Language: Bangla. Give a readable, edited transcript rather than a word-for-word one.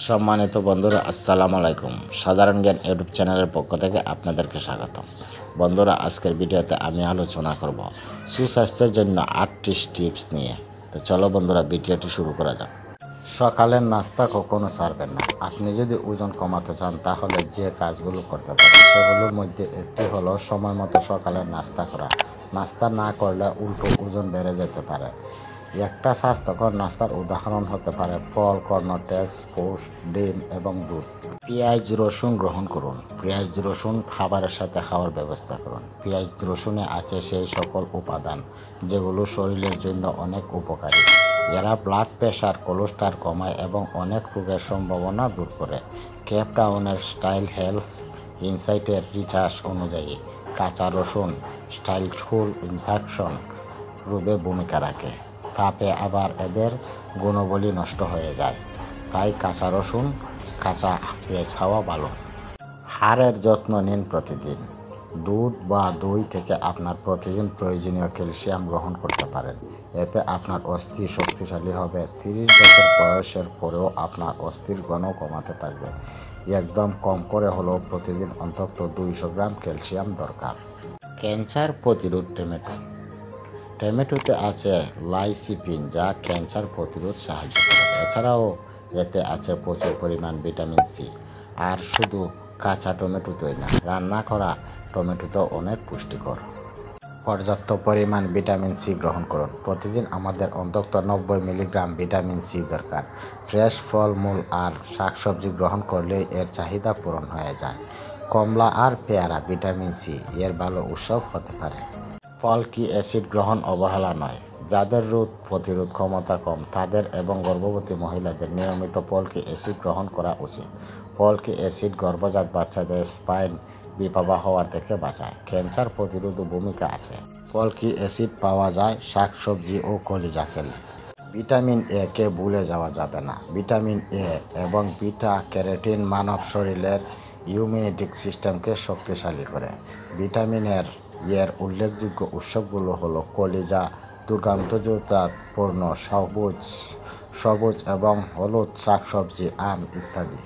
সম্মানিত বন্ধুরা, আসসালামু আলাইকুম। সাধারণ জ্ঞান ইউটিউব চ্যানেলের পক্ষ থেকে আপনাদেরকে স্বাগতম। বন্ধুরা, আজকের ভিডিওতে আমি আলোচনা করব সুস্বাস্থ্যের জন্য 8টি টিপস নিয়ে। তো চলো বন্ধুরা, ভিডিওটি শুরু করা যাক। সকালের নাস্তা কখনো ছাড়বেন না। আপনি যদি ওজন কমাতে চান তাহলে যে কাজগুলো করতে পারেন সেগুলোর মধ্যে একটি হলো সময় মতো সকালের নাস্তা করা। নাস্তা না করলে উল্টো ওজন বেড়ে যেতে পারে। একটা স্বাস্থ্যকর নাস্তার উদাহরণ হতে পারে ফল, কর্নফ্লেক্স, ওটস, ডিম এবং দুধ। পেঁয়াজ রসুন গ্রহণ করুন। পেঁয়াজ রসুন খাবারের সাথে খাওয়ার ব্যবস্থা করুন। পেঁয়াজ রসুনে আছে সেই সকল উপাদান যেগুলো শরীরের জন্য অনেক উপকারী। এরা ব্লাড প্রেশার, কোলেস্টেরল কমায় এবং অনেক রোগের সম্ভাবনা দূর করে। কেপ টাউনের স্টাইল হেলথ ইনসাইটের রিসার্চ অনুযায়ী কাঁচা রসুন স্টাইলফুল ইনফেকশন রোধে ভূমিকা রাখে। তাপে আবার এদের গুণাবলী নষ্ট হয়ে যায়। তাই কাঁচা রসুন, কাঁচা পেঁয়াজ খাওয়া ভালো। হাড়ের যত্ন নিন প্রতিদিন। দুধ বা দই থেকে আপনার প্রতিদিন প্রয়োজনীয় ক্যালসিয়াম গ্রহণ করতে পারেন। এতে আপনার অস্থি শক্তিশালী হবে। 30 বছর বয়সের পরেও আপনার অস্থির ঘন কমাতে থাকবে। একদম কম করে হলেও প্রতিদিন অন্তত 200 গ্রাম ক্যালসিয়াম দরকার। ক্যান্সার প্রতিরোধ টমেটো। টমেটোতে আছে লাইসিপিন যা ক্যান্সার প্রতিরোধ সাহায্য করে। এছাড়াও এতে আছে প্রচুর পরিমাণ ভিটামিন সি। আর শুধু কাঁচা টমেটোতেই না, রান্না করা টমেটোতেও অনেক পুষ্টিকর। পর্যাপ্ত পরিমাণ ভিটামিন সি গ্রহণ করুন। প্রতিদিন আমাদের অন্তত 90 মিলিগ্রাম ভিটামিন সি দরকার। ফ্রেশ ফলমূল আর শাকসবজি গ্রহণ করলেই এর চাহিদা পূরণ হয়ে যায়। কমলা আর পেয়ারা ভিটামিন সি এর ভালো উৎস হতে পারে। ফলকি অ্যাসিড গ্রহণ অবহেলা নয়। যাদের রোগ প্রতিরোধ ক্ষমতা কম তাদের এবং গর্ভবতী মহিলাদের নিয়মিত ফলকি অ্যাসিড গ্রহণ করা উচিত। ফলকি অ্যাসিড গর্ভজাত বাচ্চাদের স্পাইন বিবাহ হওয়ার থেকে বাঁচায়। ক্যান্সার প্রতিরোধে ভূমিকা আছে। ফলকি অ্যাসিড পাওয়া যায় শাকসবজি ও কলিজা খেলে। ভিটামিন এ কে ভুলে যাওয়া যাবে না। ভিটামিন এ এবং বিটা ক্যারোটিন মানব শরীরের ইমিউনিটি সিস্টেমকে শক্তিশালী করে। ভিটামিনের এর উল্লেখযোগ্য উৎসগুলো হলো কলিজা, দুর্গন্ধযুক্তপূর্ণ সবুজ এবং হলুদ শাকসবজি, আম ইত্যাদি।